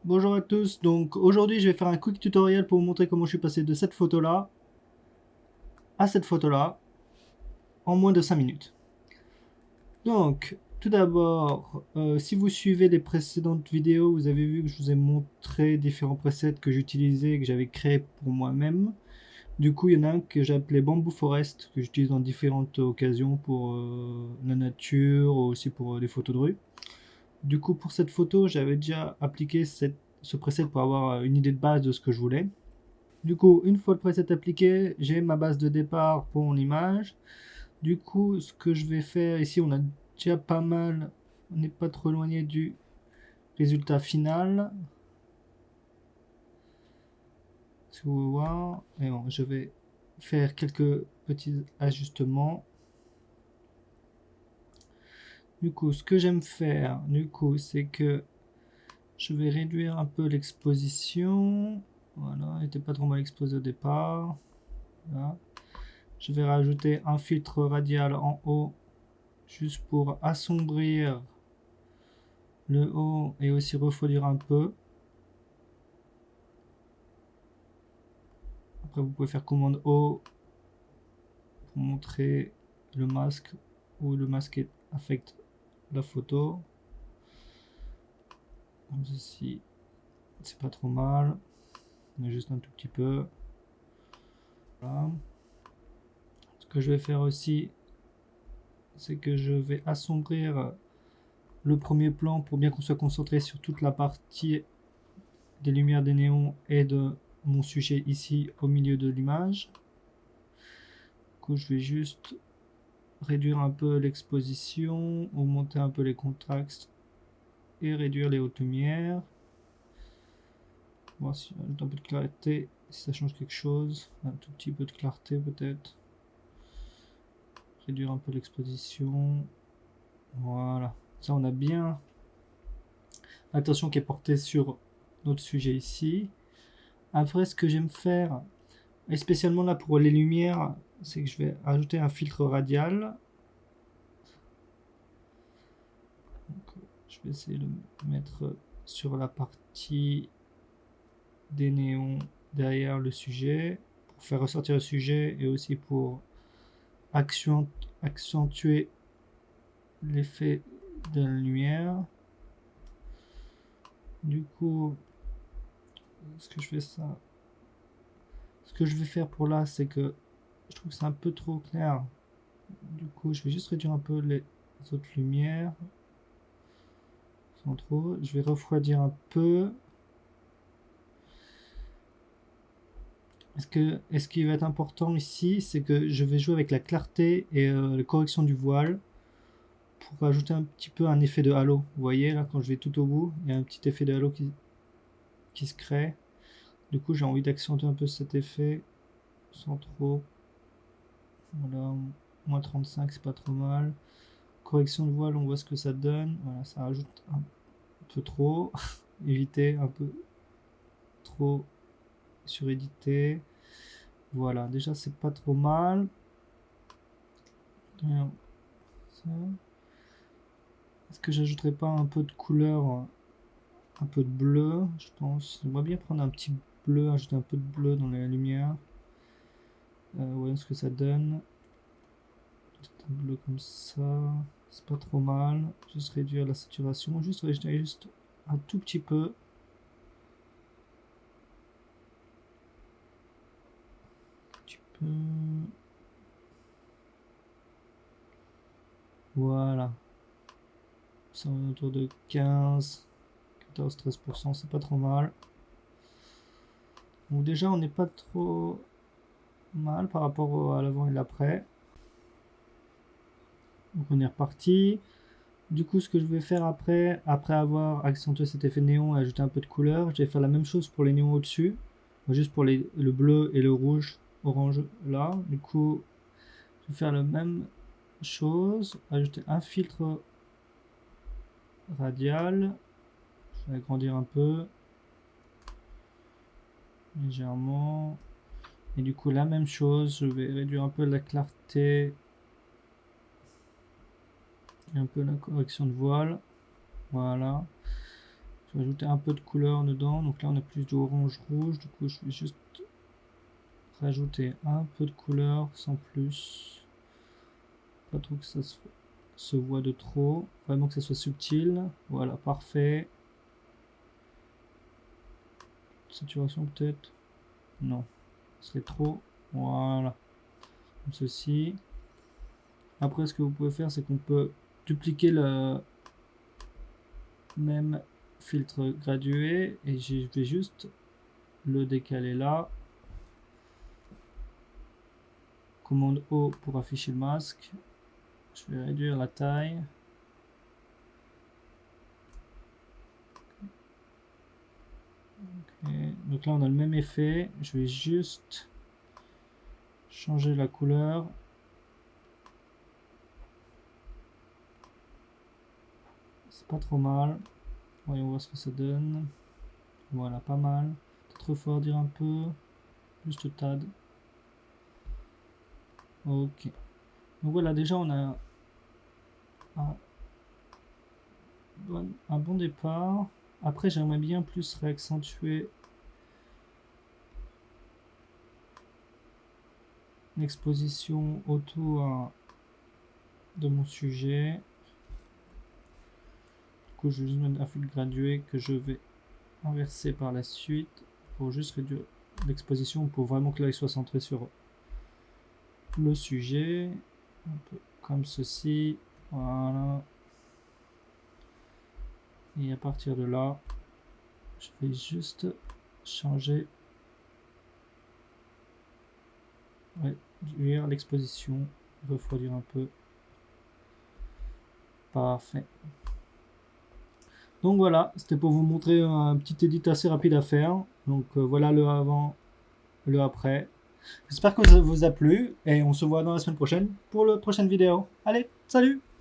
Bonjour à tous, donc aujourd'hui je vais faire un quick tutoriel pour vous montrer comment je suis passé de cette photo là à cette photo là en moins de 5 minutes. Donc tout d'abord, si vous suivez les précédentes vidéos, vous avez vu que je vous ai montré différents presets que j'utilisais et que j'avais créés pour moi-même. Du coup il y en a un que j'ai appelé Bamboo Forest que j'utilise dans différentes occasions pour la nature, aussi pour des photos de rue. Du coup pour cette photo j'avais déjà appliqué ce preset pour avoir une idée de base de ce que je voulais. Du coup, une fois le preset appliqué, j'ai ma base de départ pour mon image. Du coup, ce que je vais faire ici, on a déjà pas mal, on n'est pas trop éloigné du résultat final. Si vous voulez voir, et bon, je vais faire quelques petits ajustements. Du coup, ce que j'aime faire, c'est que je vais réduire un peu l'exposition. Voilà, elle n'était pas trop mal exposée au départ. Voilà. Je vais rajouter un filtre radial en haut juste pour assombrir le haut et aussi refroidir un peu. Après vous pouvez faire commande O pour montrer le masque où le masque affecte la photo. Comme ceci, c'est pas trop mal, mais juste un tout petit peu. Voilà. Ce que je vais faire aussi, c'est que je vais assombrir le premier plan pour bien qu'on soit concentré sur toute la partie des lumières des néons et de mon sujet ici au milieu de l'image. Du coup, je vais juste réduire un peu l'exposition, augmenter un peu les contrastes et réduire les hautes lumières. Voir si j'ajoute un peu de clarté, si ça change quelque chose. Un tout petit peu de clarté peut-être. Réduire un peu l'exposition. Voilà. Ça, on a bien l'attention qui est portée sur notre sujet ici. Après, ce que j'aime faire, et spécialement là pour les lumières, c'est que je vais ajouter un filtre radial. Donc, je vais essayer de le mettre sur la partie des néons derrière le sujet pour faire ressortir le sujet et aussi pour accentuer l'effet de la lumière. Du coup, ce que je fais ça, ce que je vais faire pour là, c'est que je trouve que c'est un peu trop clair. Du coup, je vais juste réduire un peu les autres lumières sans trop. Je vais refroidir un peu. Ce qui va être important ici, c'est que je vais jouer avec la clarté et la correction du voile pour ajouter un petit peu un effet de halo. Vous voyez là, quand je vais tout au bout, il y a un petit effet de halo qui se crée. Du coup, j'ai envie d'accentuer un peu cet effet sans trop. Voilà, moins 35, c'est pas trop mal. Correction de voile, on voit ce que ça donne. Voilà, ça rajoute un peu trop. Éviter un peu trop surédité. Voilà, déjà c'est pas trop mal. Est-ce que j'ajouterais pas un peu de couleur, un peu de bleu, je pense. J'aimerais bien prendre un petit bleu, ajouter un peu de bleu dans la lumière. Voyons ce que ça donne. Un bleu comme ça, c'est pas trop mal. Juste réduire la saturation, juste un tout petit peu. Un petit peu. Voilà. Ça est autour de 15, 14, 13%, c'est pas trop mal. Donc déjà on n'est pas trop mal par rapport à l'avant et l'après. Donc on est reparti. Du coup, ce que je vais faire après avoir accentué cet effet néon et ajouté un peu de couleur, je vais faire la même chose pour les néons au-dessus, juste pour le bleu et le rouge, orange là. Du coup, je vais faire la même chose, ajouter un filtre radial, je vais agrandir un peu, légèrement, et du coup la même chose, je vais réduire un peu la clarté et un peu la correction de voile, voilà. Je vais ajouter un peu de couleur dedans. Donc là, on a plus d'orange rouge. Du coup, je vais juste rajouter un peu de couleur sans plus. Pas trop que ça se voit de trop. Vraiment que ça soit subtil. Voilà, parfait. Saturation peut-être. Non, ce serait trop. Voilà. Comme ceci. Après, ce que vous pouvez faire, c'est qu'on peut dupliquer le même filtre gradué et je vais juste le décaler là. Commande O pour afficher le masque. Je vais réduire la taille. Okay. Donc là on a le même effet. Je vais juste changer la couleur. C'est pas trop mal. Voyons voir ce que ça donne. Voilà, pas mal. Peut-être refroidir un peu. Juste tad. Ok. Donc voilà, déjà on a un bon départ. Après, j'aimerais bien plus réaccentuer l'exposition autour de mon sujet. Du coup, je vais juste mettre un fil gradué que je vais inverser par la suite pour juste réduire l'exposition pour vraiment que l'œil soit centré sur le sujet. Un peu comme ceci. Voilà. Et à partir de là, je vais juste changer, réduire l'exposition, refroidir un peu. Parfait. Donc voilà, c'était pour vous montrer un petit edit assez rapide à faire. Donc voilà le avant, le après. J'espère que ça vous a plu et on se voit dans la semaine prochaine pour la prochaine vidéo. Allez, salut!